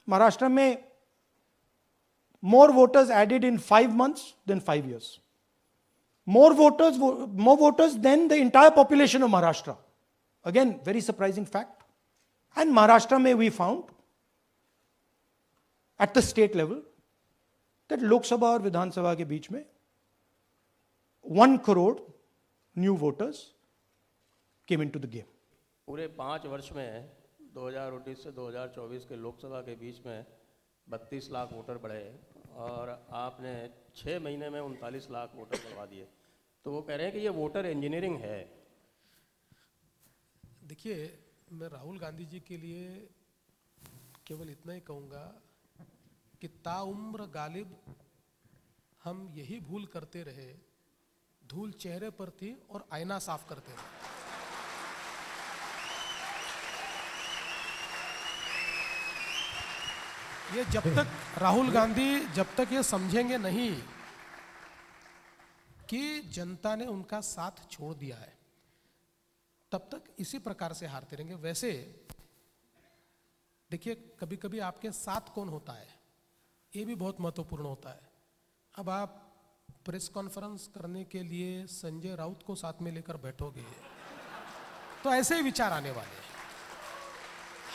महाराष्ट्र में more voters added in 5 months than 5 years. More voters than the entire population of Maharashtra. Again, very surprising fact. And Maharashtra mein we found at the state level that Lok Sabha और विधान सभा के बीच में 1 crore new voters came into the game. पूरे 5 वर्ष में 2019 से 2024 के लोकसभा के बीच में 32 लाख वोटर बढ़े और आपने 6 महीने में 39 लाख वोटर बढ़वा दिए। तो वो कह रहे हैं कि ये वोटर इंजीनियरिंग है। देखिए, मैं राहुल गांधी जी के लिए केवल इतना ही कहूँगा कि ताउम्र गालिब हम यही भूल करते रहे, धूल चेहरे पर थी और आईना साफ करते रहे। ये जब तक राहुल गांधी जब तक ये समझेंगे नहीं कि जनता ने उनका साथ छोड़ दिया है, तब तक इसी प्रकार से हारते रहेंगे। वैसे देखिए, कभी कभी आपके साथ कौन होता है ये भी बहुत महत्वपूर्ण होता है। अब आप प्रेस कॉन्फ्रेंस करने के लिए संजय राउत को साथ में लेकर बैठोगे तो ऐसे ही विचार आने वाले हैं।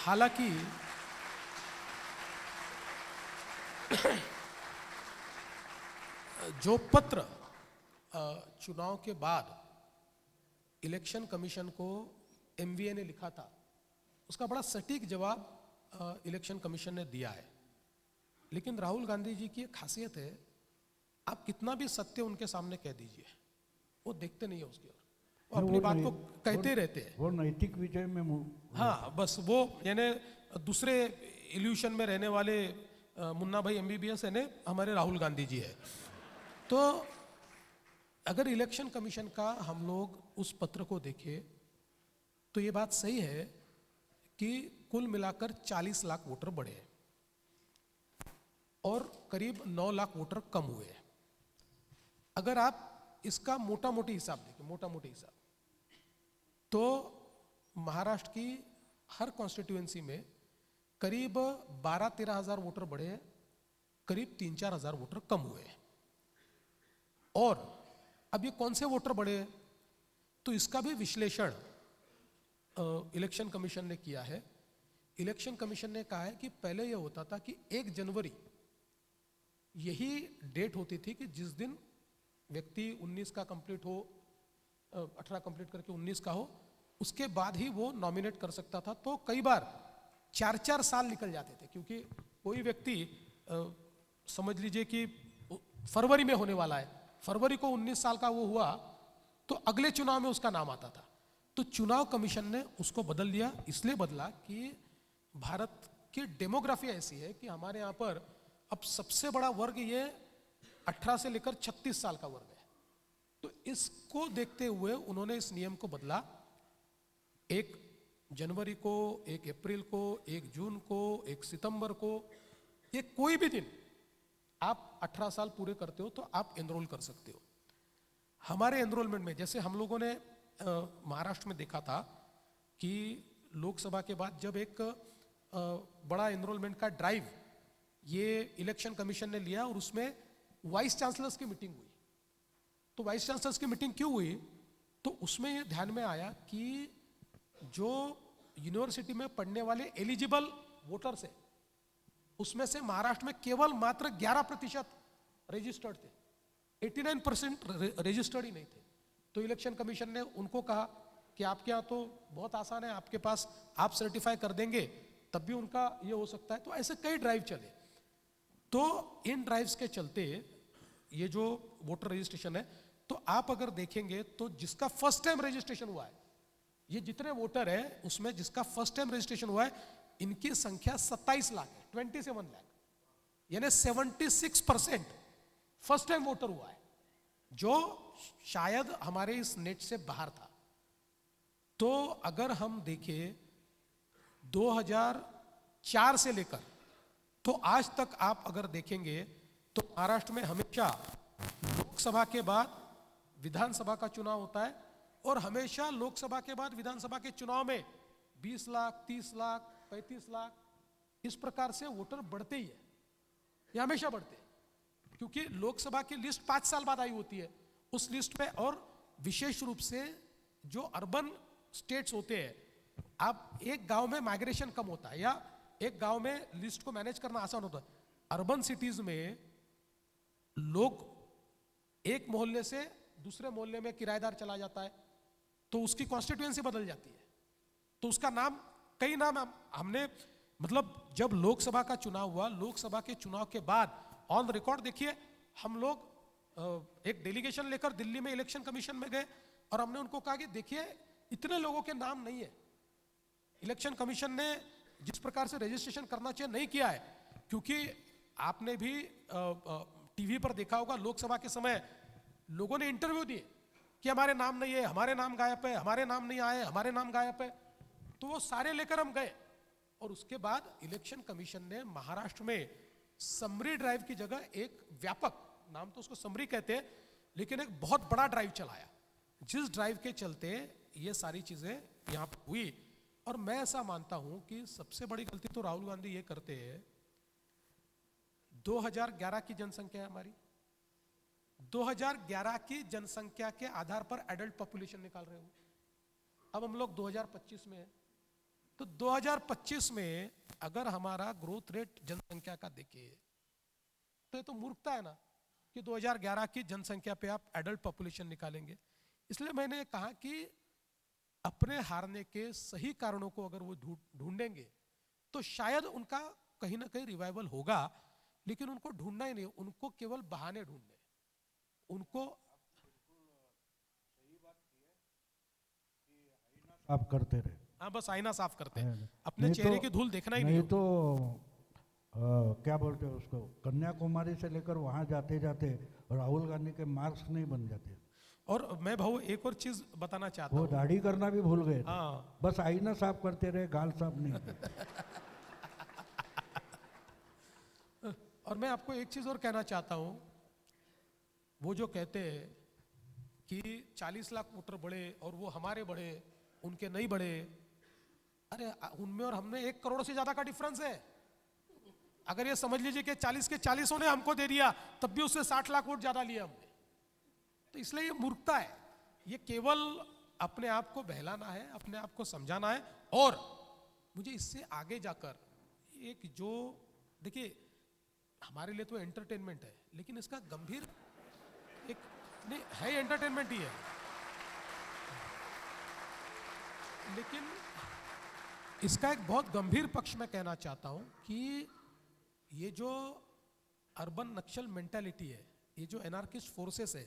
हालांकि जो पत्र चुनाव के बाद इलेक्शन कमीशन को एमवीए ने लिखा था, उसका बड़ा सटीक जवाब इलेक्शन कमीशन ने दिया है। लेकिन राहुल गांधी जी की एक खासियत है, आप कितना भी सत्य उनके सामने कह दीजिए, वो देखते नहीं है उसकी ओर, वो अपनी बात को कहते रहते हैं। वो नैतिक विजय में हाँ, बस वो यानी दूसरे इल्यूशन में रहने वाले मुन्ना भाई एमबीबीएस है ने हमारे राहुल गांधी जी है। तो अगर इलेक्शन कमीशन का हम लोग उस पत्र को देखें तो ये बात सही है कि कुल मिलाकर 40 लाख वोटर बढ़े और करीब 9 लाख वोटर कम हुए। अगर आप इसका मोटा मोटी हिसाब देखें, मोटा मोटी हिसाब, तो महाराष्ट्र की हर कॉन्स्टिट्यूएंसी में करीब 12-13 हजार वोटर बढ़े, करीब 3-4 हजार वोटर कम हुए। और अब ये कौन से वोटर बढ़े, तो इसका भी विश्लेषण इलेक्शन कमीशन ने किया है। इलेक्शन कमीशन ने कहा है कि पहले यह होता था कि 1 जनवरी यही डेट होती थी कि जिस दिन व्यक्ति 19 का कंप्लीट हो, 18 कंप्लीट करके 19 का हो, उसके बाद ही वो नॉमिनेट कर सकता था। तो कई बार 4-4 साल निकल जाते थे, क्योंकि कोई व्यक्ति समझ लीजिए कि फरवरी में होने वाला है, फरवरी को 19 साल का वो हुआ तो अगले चुनाव में उसका नाम आता था। तो चुनाव कमीशन ने उसको बदल दिया। इसलिए बदला कि भारत की डेमोग्राफी ऐसी है कि हमारे यहाँ पर अब सबसे बड़ा वर्ग ये 18 से लेकर 36 साल का वर्ग है। तो इसको देखते हुए उन्होंने इस नियम को बदला। 1 जनवरी को, 1 अप्रैल को, 1 जून को, 1 सितंबर को, ये कोई भी दिन आप 18 साल पूरे करते हो तो आप एनरोल कर सकते हो। हमारे एनरोलमेंट में जैसे हम लोगों ने महाराष्ट्र में देखा था कि लोकसभा के बाद जब एक बड़ा एनरोलमेंट का ड्राइव ये इलेक्शन कमीशन ने लिया और उसमें वाइस चांसलर्स की मीटिंग हुई। तो वाइस चांसलर्स की मीटिंग क्यों हुई, तो उसमें ये ध्यान में आया कि जो यूनिवर्सिटी में पढ़ने वाले एलिजिबल वोटर्स है उसमें से महाराष्ट्र में केवल मात्र 11% रजिस्टर्ड थे, 89% रजिस्टर्ड ही नहीं थे। तो इलेक्शन कमीशन ने उनको कहा कि आपके यहाँ तो बहुत आसान है, आपके पास आप सर्टिफाई कर देंगे तब भी उनका ये हो सकता है। तो ऐसे कई ड्राइव चले। तो इन ड्राइव्स के चलते ये जो वोटर रजिस्ट्रेशन है, तो आप अगर देखेंगे तो जिसका फर्स्ट टाइम रजिस्ट्रेशन हुआ है, ये जितने वोटर है उसमें जिसका फर्स्ट टाइम रजिस्ट्रेशन हुआ है, इनकी संख्या 27 लाख है, 27 लाख, यानी 76% फर्स्ट टाइम वोटर हुआ है, जो शायद हमारे इस नेट से बाहर था। तो अगर हम देखें 2004 से लेकर तो आज तक आप अगर देखेंगे तो महाराष्ट्र में हमेशा लोकसभा के बाद विधानसभा का चुनाव होता है और हमेशा लोकसभा के बाद विधानसभा के चुनाव में 20 लाख, 30 लाख, 35 लाख इस प्रकार से वोटर बढ़ते ही है, ये हमेशा बढ़ते हैं, क्योंकि लोकसभा की लिस्ट 5 साल बाद आई होती है। उस लिस्ट में और विशेष रूप से जो अर्बन स्टेट्स होते हैं, अब एक गांव में माइग्रेशन कम होता है या एक गांव में लिस्ट को मैनेज करना आसान होता है। अर्बन सिटीज में लोग एक मोहल्ले से दूसरे मोहल्ले में किराएदार चला जाता है, तो उसकी कॉन्स्टिट्यूएंसी बदल जाती है, तो उसका नाम, कई नाम हमने, मतलब जब लोकसभा का चुनाव हुआ, लोकसभा के चुनाव के बाद ऑन रिकॉर्ड देखिए, हम लोग एक डेलीगेशन लेकर दिल्ली में इलेक्शन कमीशन में गए और हमने उनको कहा कि देखिए इतने लोगों के नाम नहीं है, इलेक्शन कमीशन ने जिस प्रकार से रजिस्ट्रेशन करना चाहिए नहीं किया है। क्योंकि आपने भी टीवी पर देखा होगा, लोकसभा के समय लोगों ने इंटरव्यू दिए कि हमारे नाम नहीं है, हमारे नाम गायब है, हमारे नाम नहीं आए, हमारे नाम गायब है, तो वो सारे लेकर हम गए। और उसके बाद इलेक्शन कमीशन ने महाराष्ट्र में समरी ड्राइव की जगह एक व्यापक, नाम तो उसको समरी कहते हैं, लेकिन एक बहुत बड़ा ड्राइव चलाया, जिस ड्राइव के चलते ये सारी चीजें यहां पर हुई। और मैं ऐसा मानता हूं कि सबसे बड़ी गलती तो राहुल गांधी ये करते हैं, 2011 की जनसंख्या है हमारी, 2011 की जनसंख्या के आधार पर एडल्ट पॉपुलेशन निकाल रहे हो। अब हम लोग 2025 में हैं, तो 2025 में अगर हमारा ग्रोथ रेट जनसंख्या का देखें तो ये तो मूर्खता है ना कि 2011 की जनसंख्या पे आप एडल्ट पॉपुलेशन निकालेंगे। इसलिए मैंने कहा कि अपने हारने के सही कारणों को अगर वो ढूंढेंगे तो शायद उनका कहीं ना कहीं रिवाइवल होगा, लेकिन उनको ढूंढना ही नहीं, उनको केवल बहाने ढूंढने, उनको आप करते रहे। हाँ, बस आईना साफ करते हैं, अपने चेहरे की धूल देखना ही नहीं तो क्या बोलते हैं उसको, कन्याकुमारी से लेकर वहां जाते जाते राहुल गांधी के मार्क्स नहीं बन जाते। और मैं भाऊ एक और चीज बताना चाहता वो हूँ, दाढ़ी करना भी भूल गए थे। हाँ। बस आईना साफ करते रहे, गाल साफ नहीं किए। और मैं आपको एक चीज और कहना चाहता हूं, वो जो कहते हैं कि 40 लाख वोटर बढ़े और वो हमारे बढ़े, उनके नहीं बढ़े, अरे उनमें और हमने 1 करोड़ से ज्यादा का डिफरेंस है। अगर ये समझ लीजिए कि 40 के 40 ने हमको दे दिया, तब भी उससे 60 लाख वोट ज्यादा लिया हमने, तो इसलिए ये मूर्खता है। ये केवल अपने आप को बहलाना है, अपने आप को समझाना है। और मुझे इससे आगे जाकर एक जो, देखिए हमारे लिए तो एंटरटेनमेंट है, लेकिन इसका गंभीर एक नहीं है, एंटरटेनमेंट ही है, लेकिन इसका एक बहुत गंभीर पक्ष मैं कहना चाहता हूं कि ये जो अर्बन नक्सल मेंटालिटी है, ये जो एनार्किस्ट फोर्सेस है,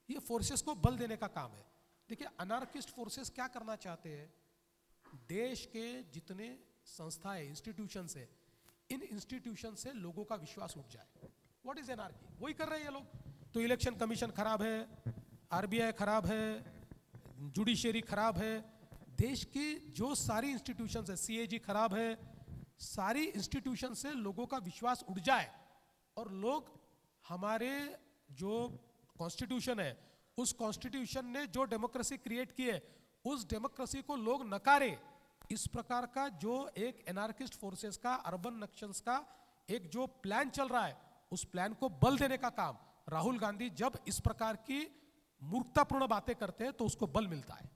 ये फोर्सेस को बल देने का काम है। देखिए अनार्किस्ट फोर्सेस क्या करना चाहते हैं, देश के जितने संस्थाएं, इंस्टीट्यूशंस है, इन इंस्टीट्यूशन से लोगों का विश्वास उठ जाए। व्हाट इज एनार्की, वही कर रहे हैं ये लोग। तो इलेक्शन कमीशन खराब है, आरबीआई खराब है, जुडिशियरी खराब है, देश की जो सारी इंस्टीट्यूशंस है, सीएजी खराब है, सारी इंस्टीट्यूशन से लोगों का विश्वास उठ जाए और लोग हमारे जो कॉन्स्टिट्यूशन है, उस कॉन्स्टिट्यूशन ने जो डेमोक्रेसी क्रिएट की है, उस डेमोक्रेसी को लोग नकारे। इस प्रकार का जो एक एनार्किस्ट फोर्सेस का, अर्बन नक्सल्स का एक जो प्लान चल रहा है, उस प्लान को बल देने का काम राहुल गांधी जब इस प्रकार की मूर्खतापूर्ण बातें करते हैं तो उसको बल मिलता है।